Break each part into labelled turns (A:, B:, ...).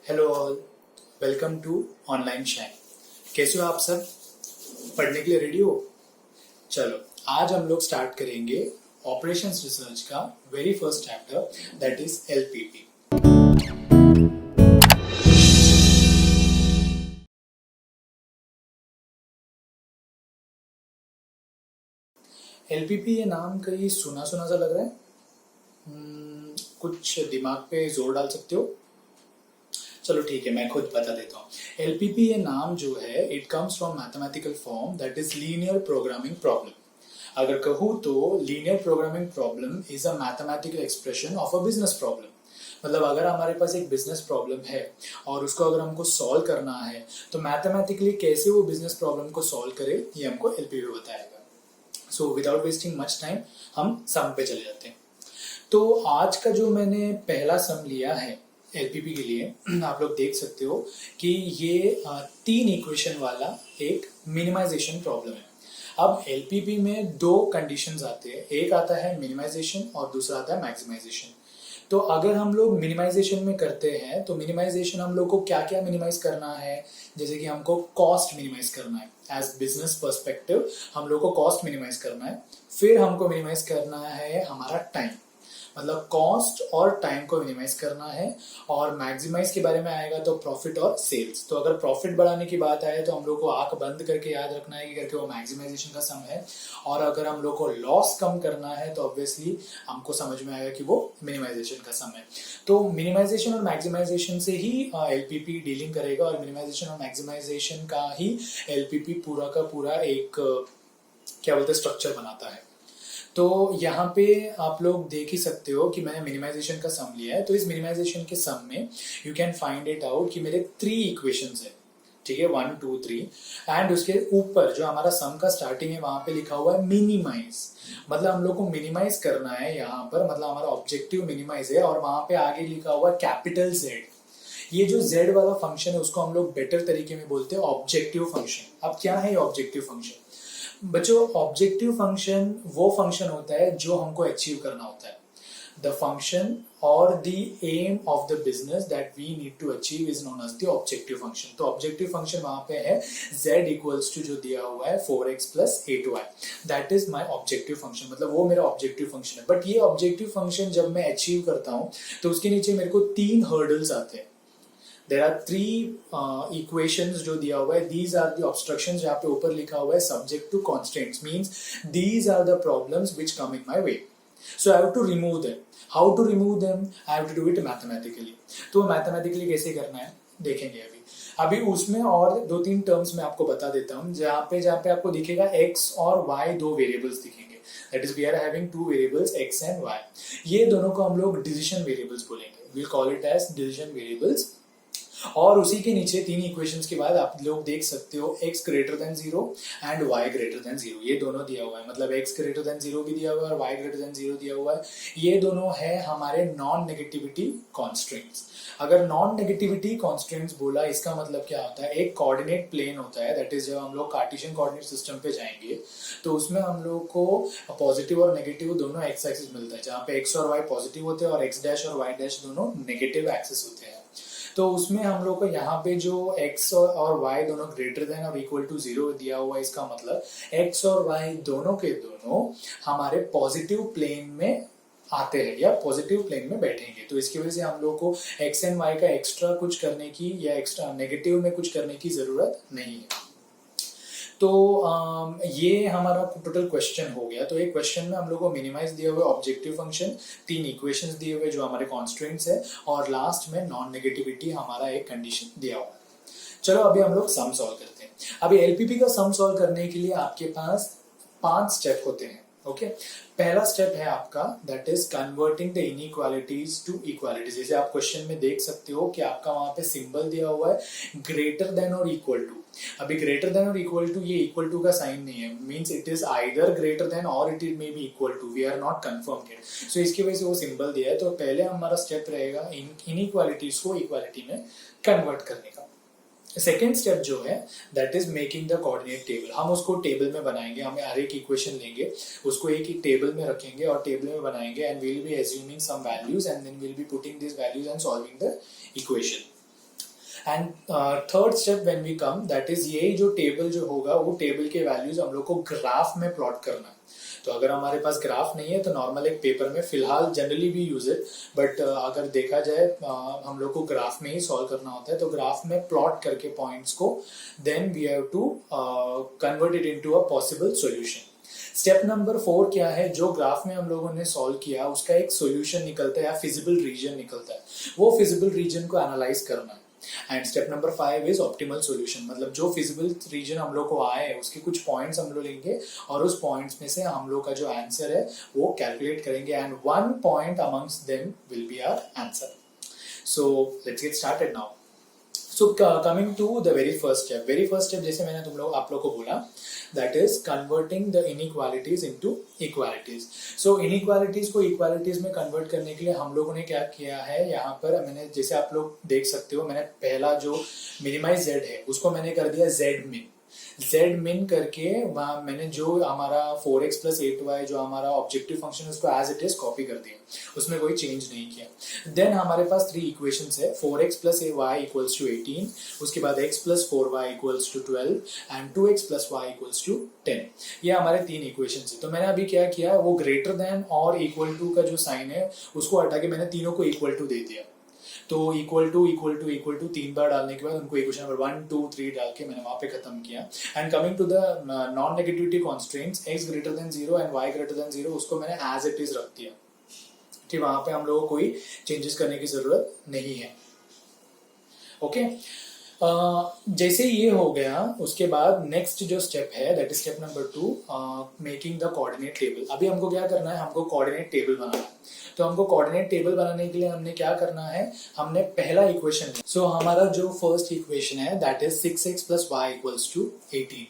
A: Hello all, welcome to online shine. कैसे हो आप सब? पढ़ने के लिए रेडी हो? चलो, आज हम लोग स्टार्ट करेंगे ऑपरेशंस रिसर्च का very first chapter, that is LPP. LPP ये नाम कहीं सुना सुना सा लग रहा है। कुछ दिमाग पे जोर डाल सकते हो? चलो ठीक है, मैं खुद बता देता हूँ। एलपीपी ये नाम जो है, it comes from mathematical form, that is linear programming problem. अगर कहूँ तो linear programming problem is a mathematical expression of a business problem. मतलब अगर हमारे पास एक बिजनेस प्रॉब्लम है और उसको अगर हमको सॉल्व करना है, तो मैथमेटिकली कैसे वो बिजनेस प्रॉब्लम को सॉल्व करे, ये हमको एलपीपी बताएगा। So without wasting much time, हम सम पे चले जाते हैं। तो आज का जो मैंने पहला सम लिया है एलपीपी के लिए, आप लोग देख सकते हो कि ये 3 इक्वेशन वाला एक मिनिमाइजेशन प्रॉब्लम है। अब एलपीपी में 2 कंडीशंस आते हैं, एक आता है मिनिमाइजेशन और दूसरा आता है मैक्सिमाइजेशन। तो अगर हम लोग मिनिमाइजेशन में करते हैं, तो मिनिमाइजेशन हम लोग को क्या क्या मिनिमाइज करना है, जैसे कि हमको कॉस्ट मिनिमाइज करना है। एज बिजनेस पर्सपेक्टिव हम लोग को कॉस्ट मिनिमाइज करना है। फिर हमको मिनिमाइज करना है हमारा टाइम, मतलब कॉस्ट और टाइम को मिनिमाइज करना है। और मैक्सिमाइज के बारे में आएगा तो प्रॉफिट और सेल्स। तो अगर प्रॉफिट बढ़ाने की बात आए तो हम लोग को आंख बंद करके याद रखना है कि करके वो मैक्सिमाइजेशन का सम है। और अगर हम लोग को लॉस कम करना है तो ऑब्वियसली हमको समझ में आएगा कि वो मिनिमाइजेशन का सम है। तो मिनिमाइजेशन और मैक्सिमाइजेशन से ही एलपीपी डीलिंग करेगा, और मिनिमाइजेशन और मैक्सिमाइजेशन का ही एलपीपी पूरा का पूरा एक क्या बोलते हैं स्ट्रक्चर बनाता है। तो यहाँ पे आप लोग देख ही सकते हो कि मैंने मिनिमाइजेशन का सम लिया है। तो इस मिनिमाइजेशन के सम में you can find it out कि मेरे 3 इक्वेशंस है, ठीक है, 1 2 3। एंड उसके ऊपर जो हमारा सम का स्टार्टिंग है वहां पे लिखा हुआ है मिनिमाइज। मतलब हम लोग को मिनिमाइज करना है यहाँ पर, मतलब हमारा ऑब्जेक्टिव मिनिमाइज है। और वहां पे आगे लिखा हुआ है कैपिटल जेड। ये जो z वाला फंक्शन है उसको हम लोग बेटर तरीके में बोलते हैं ऑब्जेक्टिव फंक्शन। अब क्या है ऑब्जेक्टिव फंक्शन? बच्चों, ऑब्जेक्टिव फंक्शन वो फंक्शन होता है जो हमको अचीव करना होता है। द फंक्शन और the aim of the business that we need to achieve is known as the objective function. तो ऑब्जेक्टिव फंक्शन वहां पे है z इक्वल्स टू जो दिया हुआ है 4x plus 8y, that is my objective function. मतलब वो मेरा ऑब्जेक्टिव फंक्शन है। बट ये ऑब्जेक्टिव फंक्शन जब मैं अचीव करता हूं तो उसके नीचे मेरे को 3 हर्डल्स आते हैं। देर आर 3 इक्वेशंस जो दिया हुआ है, दीज आर द ऑब्स्ट्रक्शंस। जहां पे ऊपर लिखा हुआ है subject to constants, means these are the problems which come in my way. So I have to remove them. How to remove them? I have to do it mathematically. तो mathematically कैसे करना है देखेंगे अभी। अभी उसमें और 2-3 टर्म्स में आपको बता देता हूं, जहां पे आपको दिखेगा x और y 2 वेरिएबल्स दिखेंगे। That is we are having 2 variables x and y। ये दोनों को हम लोग डिसीजन वेरिएबल्स बोलेंगे, we'll call it as decision variables. और उसी के नीचे 3 इक्वेशंस के बाद आप लोग देख सकते हो x greater than 0 and y greater than 0। ये दोनों दिया हुआ है, मतलब x ग्रेटर देन 0 भी दिया हुआ है और y ग्रेटर देन 0 दिया हुआ है। ये दोनों है हमारे नॉन नेगेटिविटी कॉन्स्ट्रेंट्स। अगर नॉन नेगेटिविटी कॉन्स्ट्रेंट्स बोला, इसका मतलब क्या होता है? एक कोऑर्डिनेट प्लेन होता है, दैट इज जब हम लोग कार्टेशियन कोऑर्डिनेट सिस्टम पे जाएंगे तो उसमें हम लोग को पॉजिटिव और नेगेटिव दोनों एक्स एक्सिस मिलता है, जहाँ पे x और y पॉजिटिव होते हैं और x डैश और y डैश दोनों नेगेटिव एक्सिस होते हैं। तो उसमें हम लोग को यहाँ पे जो x और y दोनों ग्रेटर देन और इक्वल टू 0 दिया हुआ है, इसका मतलब x और y दोनों के दोनों हमारे पॉजिटिव प्लेन में आते हैं या पॉजिटिव प्लेन में बैठेंगे। तो इसकी वजह से हम लोग को x एंड y का एक्स्ट्रा कुछ करने की या एक्स्ट्रा नेगेटिव में कुछ करने की जरूरत नहीं है। तो ये हमारा टोटल क्वेश्चन हो गया। तो एक क्वेश्चन में हम लोग को मिनिमाइज दिए हुए ऑब्जेक्टिव फंक्शन, 3 इक्वेशंस दिए हुए जो हमारे कॉन्स्ट्रेंट्स है, और लास्ट में नॉन नेगेटिविटी हमारा एक कंडीशन दिया हुआ है। चलो अभी हम लोग सम सॉल्व करते हैं। अभी एलपीपी का सम सॉल्व करने के लिए आपके पास 5 स्टेप होते हैं। ओके, पहला स्टेप है आपका, that is converting the inequalities to equalities. जैसे आप क्वेश्चन में देख सकते हो कि आपका वहां पे सिंबल दिया हुआ है ग्रेटर देन और इक्वल टू। अभी ग्रेटर देन और इक्वल टू, ये इक्वल टू का साइन नहीं है, means it is either greater than और it may be equal to, we are not confirm yet. So इसकी वजह से वो सिंबल दिया है। तो पहले हमारा स्टेप रहेगा इनइक्वालिटीज को इक्वालिटी में कन्वर्ट करने का। सेकेंड स्टेप जो है that is making the coordinate table. हम उसको टेबल में बनाएंगे, हम हर एक इक्वेशन लेंगे, उसको एक टेबल में रखेंगे और टेबल में बनाएंगे, and will be assuming some values and then will be putting this values and solving the equation. And third step when we come, that is ये जो टेबल जो होगा वो टेबल के वैल्यूज हम लोग को ग्राफ में प्लॉट करना है। तो अगर हमारे पास ग्राफ नहीं है तो नॉर्मल एक पेपर में फिलहाल जनरली भी यूज इट, बट अगर देखा जाए हम लोग को ग्राफ में ही सॉल्व करना होता है। तो ग्राफ में प्लॉट करके पॉइंट्स को then we have to convert it into a possible solution. Step number 4 क्या है, जो ग्राफ में हम लोगों ने सॉल्व किया उसका एक सॉल्यूशन निकलता है या फिजिबल रीजन निकलता है, वो फिजिबल रीजन को एनालाइज करना है। And step number 5 is optimal solution, मतलब जो फिजिबल रीजन हम लोग को आए उसके कुछ पॉइंट्स हम लोग लेंगे और उस पॉइंट्स में से हम लोग का जो आंसर है वो कैलकुलेट करेंगे and one point amongst them will be our answer. So let's get started now. So coming to the very first step जैसे मैंने आप लोग को बोला, that is converting the inequalities into equalities. So inequalities को equalities में convert करने के लिए हम लोगों ने क्या किया है, यहाँ पर मैंने जैसे आप लोग देख सकते हो, मैंने पहला जो मिनिमाइज z है उसको मैंने कर दिया z min करके वहां मैंने जो हमारा 4x + 8y जो हमारा ऑब्जेक्टिव फंक्शन है उसको एज इट इज कॉपी कर दिया, उसमें कोई चेंज नहीं किया। देन हमारे पास 3 इक्वेशंस है, 4x + y = 18, उसके बाद x + 4y = 12 and 2x + y = 10। ये हमारे 3 इक्वेशंस है। तो मैंने अभी क्या किया, वो ग्रेटर देन और इक्वल टू का जो साइन है उसको हटा के मैंने तीनों को इक्वल टू दे दिया। तो इक्वल टू 3 बार डालने के बाद उनको इक्वेशन नंबर 1 2 3 डाल के मैंने वहां पे खत्म किया। And coming to the non negativity constraints, x > 0 and y > 0 उसको मैंने एज इट इज रख दिया कि वहां पे हम लोगों को कोई चेंजेस करने की जरूरत नहीं है। ओके जैसे ये हो गया, उसके बाद नेक्स्ट जो स्टेप है that is step number 2, making the coordinate table. अभी हमको क्या करना है, हमको कोऑर्डिनेट टेबल बनाना है। तो हमको कोऑर्डिनेट टेबल बनाने के लिए हमने क्या करना है, हमने पहला इक्वेशन सो हमारा जो फर्स्ट इक्वेशन है दैट इज 6x + y = 18।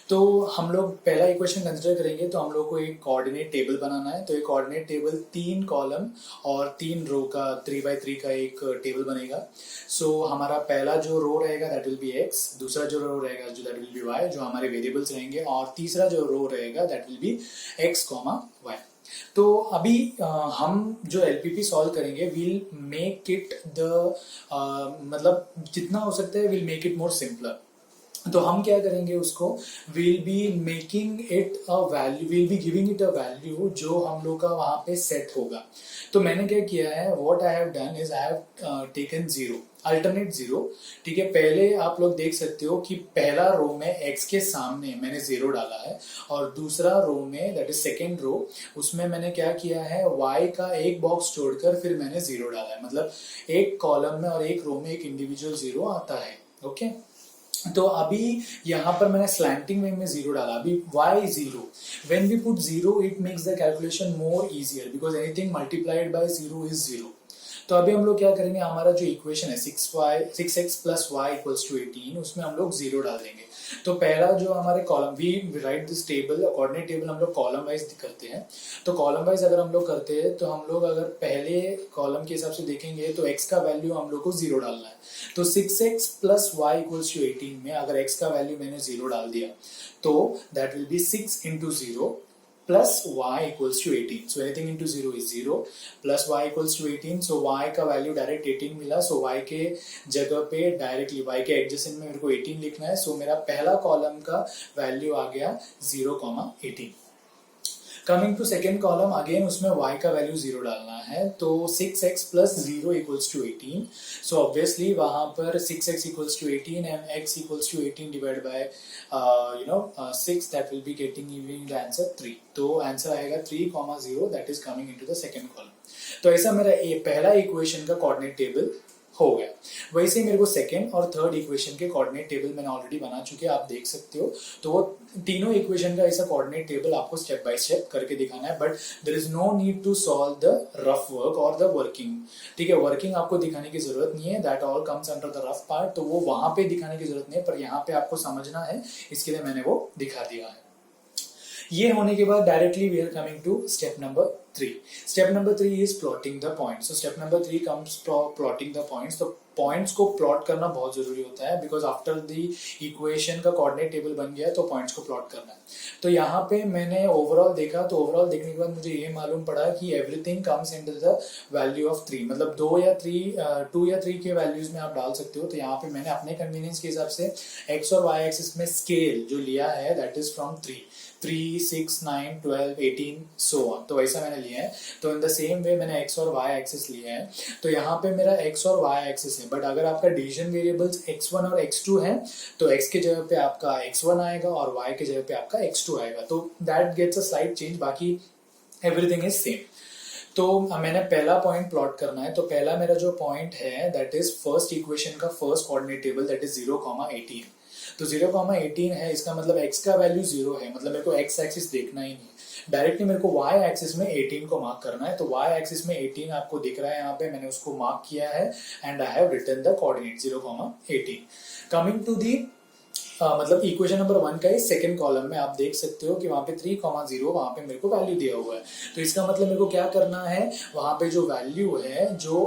A: तो हम लोग पहला इक्वेशन कंसिडर करेंगे, तो हम लोग को एक कोऑर्डिनेट टेबल बनाना है। तो एक कोऑर्डिनेट टेबल 3 कॉलम और 3 रो का 3x3 का एक टेबल बनेगा। सो हमारा पहला जो रो रहेगा दैट विल बी x, दूसरा जो रो रहेगा जो दैट विल बी y जो हमारे वेरिएबल्स रहेंगे, और तीसरा जो रो रहेगा that will be x, y। तो अभी हम जो एलपीपी सॉल्व करेंगे विल मेक इट द मतलब जितना हो सकता है will make it more simpler. तो हम क्या करेंगे, उसको will be making it a value, will be giving it a value जो हम लोग का वहां पे सेट होगा। तो मैंने क्या किया है, what I have done is I have taken 0 alternate 0। ठीक है, पहले आप लोग देख सकते हो कि पहला रो में x के सामने मैंने 0 डाला है और दूसरा रो में दैट इज सेकेंड रो उसमें मैंने क्या किया है, y का एक बॉक्स छोड़कर फिर मैंने 0 डाला है। मतलब एक कॉलम में और एक रो में एक इंडिविजुअल 0 आता है। ओके तो अभी यहाँ पर मैंने स्लैंटिंग वे में 0 डाला। अभी y 0, when we put 0 it makes the calculation more easier because anything multiplied by 0 is 0। तो अभी हम लोग क्या करेंगे, हमारा जो इक्वेशन है 6x + y = 18 उसमें हम लोग 0 डाल देंगे। तो पहला जो हमारे column, we write this table coordinate table हम लोग कॉलम वाइज करते हैं। तो कॉलम वाइज अगर हम लोग करते हैं तो हम लोग अगर पहले कॉलम के हिसाब से देखेंगे तो x का वैल्यू हम लोग को 0 डालना है। तो 6x + y = 18 में अगर x का वैल्यू मैंने 0 डाल दिया तो that will be 6 × 0 plus y = 18। So anything into 0 is 0 plus y = 18। So y का वैल्यू डायरेक्ट 18 मिला। So y के जगह पे डायरेक्टली y के एडजेसेंट में मेरे को 18 लिखना है। So मेरा पहला कॉलम का वैल्यू आ गया 0, 18। Coming to second column, again उसमें y का वैल्यू 0 डालना है। तो 6x + 0 = 18। सो ऑब्वियसली वहां पर 6x = 18 and x = 18 divide by 6 that will be giving the answer 3। तो आंसर आएगा 3, 0 that is coming into the second column. तो ऐसा मेरा पहला इक्वेशन का कोऑर्डिनेट टेबल हो गया। वैसे मेरे को सेकेंड और थर्ड इक्वेशन के कोऑर्डिनेट टेबल मैंने ऑलरेडी बना चुके हैं, आप देख सकते हो। तो वो तीनों इक्वेशन का ऐसा कोऑर्डिनेट टेबल आपको स्टेप बाय स्टेप करके दिखाना है, but there is no need to solve the rough work और द वर्किंग। ठीक है, वर्किंग आपको दिखाने की जरूरत नहीं है, that all comes under the rough part. तो वो वहां पे दिखाने की जरूरत नहीं है, पर यहाँ पे आपको समझना है, इसके लिए मैंने वो दिखा दिया है। ये होने के बाद directly we are coming to step number 3। Step number 3 is plotting the points. So step number 3 comes plotting the points. तो पॉइंट्स को प्लॉट करना बहुत जरूरी होता है, बिकॉज आफ्टर द इक्वेशन का कोऑर्डिनेट टेबल बन गया तो पॉइंट्स को प्लॉट करना है। तो यहाँ पे मैंने ओवरऑल देखा, तो ओवरऑल देखने के बाद मुझे ये मालूम पड़ा कि everything comes into the value of 3, मतलब 2 या 3 के वैल्यूज में आप डाल सकते हो। तो यहाँ पे मैंने अपने कन्वीनियंस के हिसाब से एक्स और वाई एक्सिस में स्केल जो लिया है that is from 3, 6, 9, 12, 18 so on, तो वैसा मैंने लिया है। तो इन द सेम वे मैंने एक्स और वाई एक्सिस लिया है। तो यहाँ पे मेरा एक्स और वाई एक्सिस है, बट अगर आपका डिवीजन वेरिएबल्स x1 और x2 है तो x के जगह पे आपका x1 आएगा और y के जगह पे आपका x2 आएगा। तो that gets a slight change, बाकी एवरीथिंग इज सेम। तो मैंने पहला पॉइंट प्लॉट करना है। तो पहला मेरा जो पॉइंट है दैट इज फर्स्ट इक्वेशन का first coordinate table, that is 0,18। तो 0,18 है, इसका मतलब x का वैल्यू 0 है, मतलब मेरे को x एक्सिस देखना ही नहीं, डायरेक्टली मेरे को y एक्सिस में 18 को मार्क करना है। तो y एक्सिस में 18 आपको दिख रहा है यहाँ पे, मैंने उसको मार्क किया है and I have written the coordinate 0,18। Coming to the मतलब इक्वेशन नंबर 1 का इस सेकंड कॉलम में आप देख सकते हो कि वहां पे 3,0 वहां पे मेरे को वैल्यू दिया हुआ है। तो इसका मतलब मेरे को क्या करना है, वहां पे जो वैल्यू है जो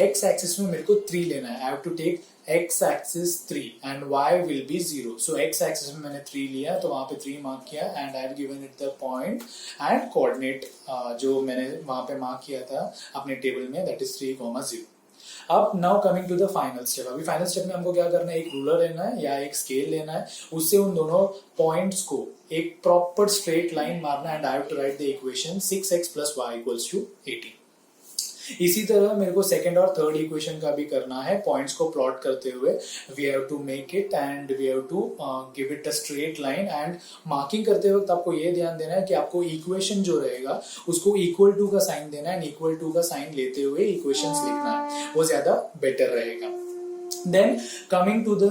A: x एक्सिस में मेरे को 3 लेना है। I have to take x axis 3 and y will be 0। सो x एक्सिस में मैंने 3 लिया, तो वहां पे 3 मार्क किया and I have given it the point and coordinate जो मैंने वहां पे मार्क किया था अपने टेबल में, दैट इज 3,0। अब now coming to the final step. अभी फाइनल स्टेप में हमको क्या करना है, एक रूलर लेना है या एक स्केल लेना है, उससे उन दोनों पॉइंट्स को एक प्रॉपर स्ट्रेट लाइन मारना है and I have to write the equation 6x + y = 18। इसी तरह मेरे को सेकंड और थर्ड इक्वेशन का भी करना है, पॉइंट्स को प्लॉट करते हुए we have to make it and we have to give it a straight line. And marking करते वक्त आपको ये ध्यान देना है कि आपको इक्वेशन जो रहेगा उसको इक्वल टू का साइन देना है एंड इक्वल टू का साइन लेते हुए इक्वेशंस लिखना है, वो ज्यादा बेटर रहेगा। देन कमिंग टू द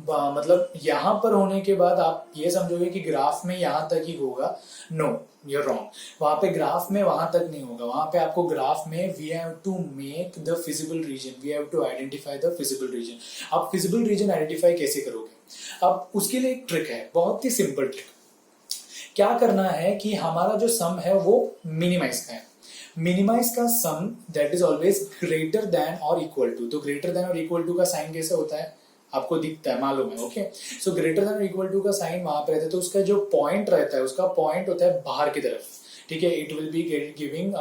A: मतलब यहां पर होने के बाद आप ये समझोगे कि ग्राफ में यहां तक ही होगा, नो you're wrong। वहां पे ग्राफ में वहां तक नहीं होगा, वहां पे आपको ग्राफ में we have to make the feasible region, we have to identify the feasible region. आप फिजिबल रीजन आइडेंटिफाई कैसे करोगे? अब उसके लिए एक ट्रिक है, बहुत ही सिंपल ट्रिक। क्या करना है कि हमारा जो सम है वो मिनिमाइज का है। मिनिमाइज का sum that is always greater than और इक्वल टू। तो ग्रेटर देन और इक्वल टू का साइन कैसे होता है, आपको दिखता है, मालूम है, ओके। सो ग्रेटर देन और इक्वल टू का साइन वहां पे रहता है, तो उसका जो पॉइंट रहता है उसका पॉइंट होता है बाहर की तरफ, ठीक है। It will be giving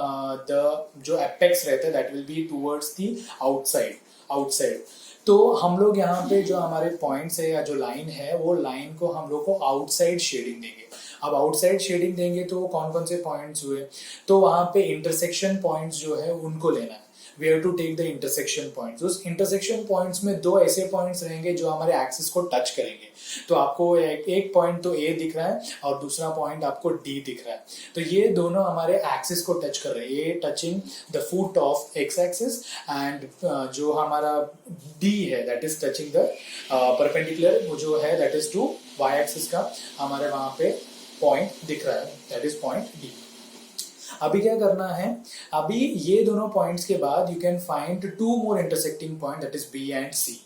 A: the जो एपेक्स रहता है that will be towards the outside. तो हम लोग यहाँ पे जो हमारे पॉइंट्स है या जो लाइन है वो लाइन को हम लोग को आउटसाइड शेडिंग देंगे। अब आउटसाइड शेडिंग देंगे तो कौन कौन से पॉइंट्स हुए, तो वहां पे इंटरसेक्शन पॉइंट्स जो है उनको लेना है। We have to take the intersection points. उस इंटरसेक्शन पॉइंट्स में 2 ऐसे पॉइंट्स रहेंगे जो हमारे एक्सिस को टच करेंगे। तो आपको एक पॉइंट तो ए दिख रहा है और दूसरा पॉइंट आपको डी दिख रहा है। तो ये दोनों हमारे एक्सिस को टच कर रहे हैं, ये touching the foot of X axis and जो हमारा डी है that is touching the perpendicular, वो जो है that is to Y axis का हमारे वहां पे पॉइंट दिख रहा है, दैट इज पॉइंट डी। अभी क्या करना है, अभी ये दोनों पॉइंट्स के बाद you can find 2 more intersecting point that is B and C.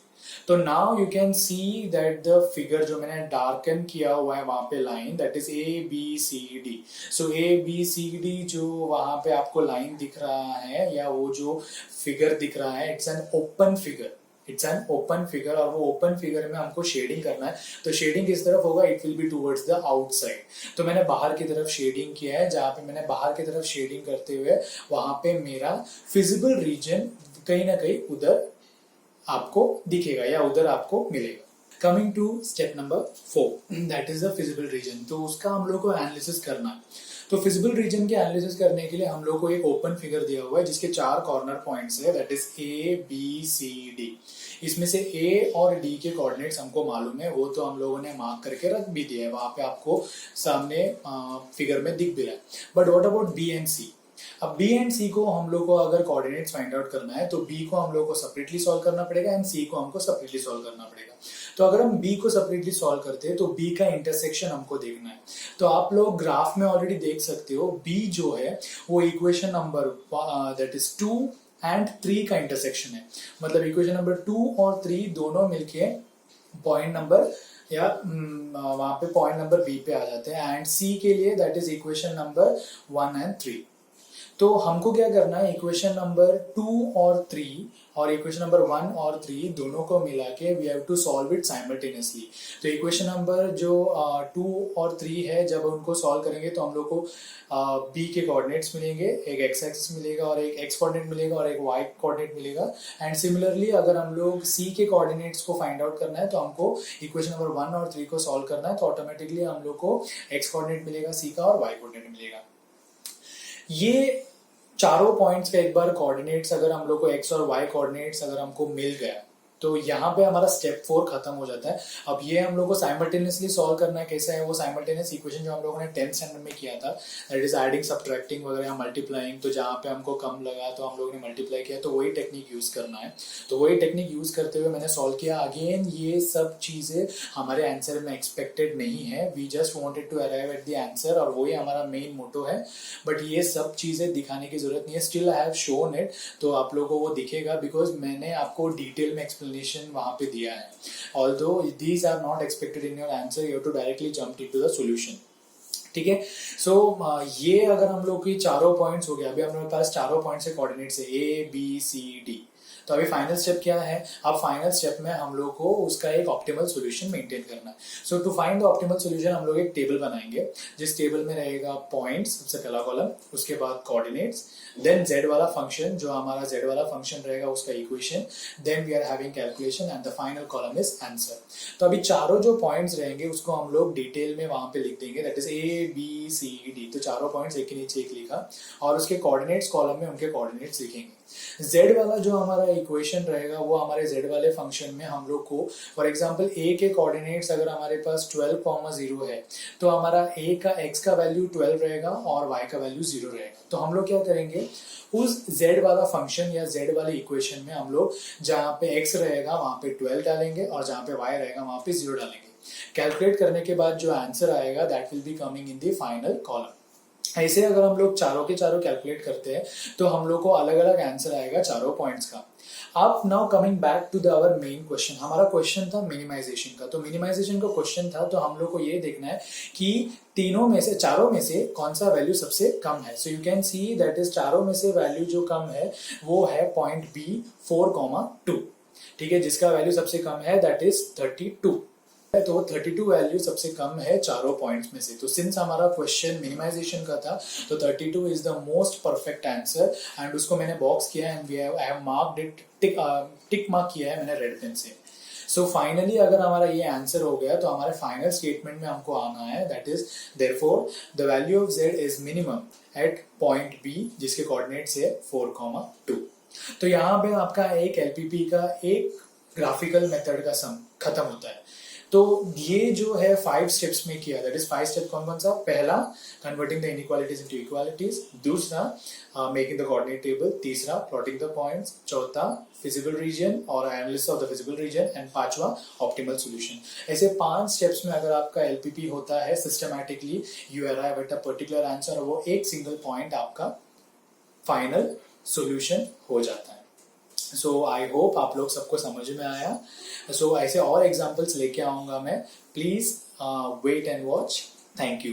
A: तो now you can see that the figure जो मैंने डार्कन किया हुआ है वहां पे line that is A B C D. So A B C D जो वहां पे आपको लाइन दिख रहा है या वो जो फिगर दिख रहा है, it's an open figure, it's an open figure. और वो ओपन फिगर में हमको शेडिंग करना है। तो शेडिंग किस तरफ होगा, it will be towards the outside. तो मैंने बाहर की तरफ शेडिंग किया है, जहां पे मैंने बाहर की तरफ शेडिंग करते हुए वहां पे मेरा फिजिबल रीजन कहीं ना कहीं उधर आपको दिखेगा या उधर आपको मिलेगा। Coming to step number 4 that is the feasible region. तो उसका हम लोग को एनालिसिस करना है। तो फिजिबल रीजन के एनालिसिस करने के लिए हम लोग को एक ओपन फिगर दिया हुआ है जिसके 4 कॉर्नर पॉइंट्स है that is A B C D. इसमें से ए और डी के कोऑर्डिनेट्स हमको मालूम है, वो तो हम लोगों ने मार्क करके रख भी दिया है, वहां पे आपको सामने फिगर में दिख भी रहा है। But what about B and C? अब बी एंड सी को हम लोग को अगर कोऑर्डिनेट्स फाइंड आउट करना है तो बी को हम लोग को सेपरेटली सॉल्व करना पड़ेगा एंड सी को हमको सेपरेटली सॉल्व करना पड़ेगा। तो अगर हम बी को सेपरेटली सॉल्व करते हैं तो बी का इंटरसेक्शन हमको देखना है। तो आप लोग ग्राफ में ऑलरेडी देख सकते हो बी जो है वो equation number that is 2 and 3 का इंटरसेक्शन है। मतलब इक्वेशन नंबर 2 और 3 दोनों मिलके पॉइंट नंबर या वहां पे पॉइंट नंबर बी पे आ जाते हैं एंड सी के लिए that is equation number 1 and 3। तो हमको क्या करना है, इक्वेशन नंबर 2 और 3 और इक्वेशन नंबर 1 और 3 दोनों को मिला के we have to solve it simultaneously. तो इक्वेशन नंबर जो 2 और 3 है, जब उनको सॉल्व करेंगे तो हम लोग को बी के कोऑर्डिनेट्स मिलेंगे, एक एक्स एक्सिस मिलेगा और एक एक्स कोऑर्डिनेट मिलेगा और एक वाई कोऑर्डिनेट मिलेगा। एंड सिमिलरली अगर हम लोग सी के कोऑर्डिनेट्स को फाइंड आउट करना है तो हमको इक्वेशन नंबर 1 और 3 को सॉल्व करना है, तो ऑटोमेटिकली हम लोग को एक्स कोऑर्डिनेट मिलेगा सी का और वाई कोऑर्डिनेट मिलेगा। ये चारों पॉइंट्स का एक बार कोऑर्डिनेट्स अगर हम लोग को एक्स और वाई कोऑर्डिनेट्स अगर हमको मिल गया तो यहाँ पे हमारा स्टेप 4 खत्म हो जाता है। अब ये हम लोग को साइमल्टेनियसली सॉल्व करना है, कैसे है वो साइमल्टेनियस इक्वेशन जो हम लोगों ने 10th स्टैंडर्ड में किया था, दैट इज एडिंग सब्ट्रैक्टिंग वगैरह मल्टीप्लाइंग। तो जहाँ पे हमको कम लगा तो हम लोगों ने मल्टीप्लाई किया, तो वही टेक्निक यूज करना है। तो वही टेक्निक यूज करते हुए मैंने सॉल्व किया। अगेन ये सब चीजें हमारे आंसर में एक्सपेक्टेड नहीं है, we just wanted to arrive at the answer और वही हमारा मेन मोटो है। बट ये सब चीजें दिखाने की जरूरत नहीं है, still I have shown it, तो आप लोगों को वो दिखेगा बिकॉज मैंने आपको डिटेल में एक्सप्लेनेशन वहां पे दिया है। Although these are not expected in your answer, you have to directly jump into the solution. ठीक है, सो ये अगर हम लोग की चारों पॉइंट्स हो गया, अभी हमारे पास चारों पॉइंट्स के कोऑर्डिनेट्स है ए बी सी डी। तो अभी फाइनल स्टेप क्या है? अब फाइनल स्टेप में हम लोग को उसका एक ऑप्टिमल सॉल्यूशन मेंटेन करना है। So to find the optimal solution हम लोग एक टेबल बनाएंगे, जिस टेबल में रहेगा पॉइंट्स सबसे पहला कॉलम, उसके बाद कोऑर्डिनेट्स, देन z वाला फंक्शन, जो हमारा z वाला फंक्शन रहेगा उसका equation, then we are having calculation and the final column is answer. तो अभी चारों जो पॉइंट्स रहेंगे उसको हम लोग डिटेल में वहां पे लिख देंगे, that is A B C D. तो चारों पॉइंट्स एक के नीचे एक लिखा और उसके कोऑर्डिनेट्स कॉलम में उनके कोऑर्डिनेट्स लिखेंगे। z वाला जो हमारा इक्वेशन रहेगा वो हमारे z वाले फंक्शन में हम लोग को, फॉर एग्जांपल a के कोऑर्डिनेट्स अगर हमारे पास 12,0 है तो हमारा a का x का वैल्यू 12 रहेगा और y का वैल्यू 0 रहेगा। तो हम लोग क्या करेंगे, उस z वाला फंक्शन या z वाले इक्वेशन में हम लोग जहाँ पे x रहेगा वहां पे 12 डालेंगे और जहाँ पे y रहेगा वहां पे 0 डालेंगे। कैलकुलेट करने के बाद जो आंसर आएगा that will be coming in the final column. ऐसे अगर हम लोग चारों के चारों कैलकुलेट करते हैं तो हम लोग को अलग अलग आंसर आएगा चारों पॉइंट्स का। अब now coming back to the our main question, हमारा क्वेश्चन था मिनिमाइजेशन का। तो मिनिमाइजेशन का क्वेश्चन था, तो हम लोग को ये देखना है कि तीनों में से, चारों में से कौन सा वैल्यू सबसे कम है। So you can see that is चारों में से वैल्यू जो कम है वो है पॉइंट बी 4,2। ठीक है, जिसका वैल्यू सबसे कम है दैट इज 32। तो 32 वैल्यू सबसे कम है चारों पॉइंट्स में से। तो सिंस हमारा क्वेश्चन मिनिमाइजेशन का था तो 32 is the most perfect answer and उसको मैंने बॉक्स किया and I have marked it, tick mark किया है मैंने रेड पेन से। सो फाइनली अगर हमारा ये आंसर हो गया तो हमारे फाइनल स्टेटमेंट में हमको आना है, that is therefore the value of z is minimum at point b जिसके कोऑर्डिनेट्स है 4,2। तो यहाँ पे आपका एक एलपीपी का एक ग्राफिकल मेथड का सम खत्म होता है। तो ये जो है 5 स्टेप्स में किया, दैट इज 5 स्टेप कौन कौन सा? पहला converting the inequalities into equalities, दूसरा मेकिंग द कोऑर्डिनेट टेबल, तीसरा प्लॉटिंग द पॉइंट्स, चौथा फिजिबल रीजन और analysis of the feasible reason and पांचवा ऑप्टिमल सॉल्यूशन। ऐसे 5 स्टेप्स में अगर आपका एलपीपी होता है systematically, you arrive at a particular answer और वो एक सिंगल पॉइंट आपका फाइनल सॉल्यूशन हो जाता है। सो आई होप आप लोग सबको समझ में आया। सो ऐसे और एग्जाम्पल्स लेके आऊंगा मैं, please wait and watch. Thank you.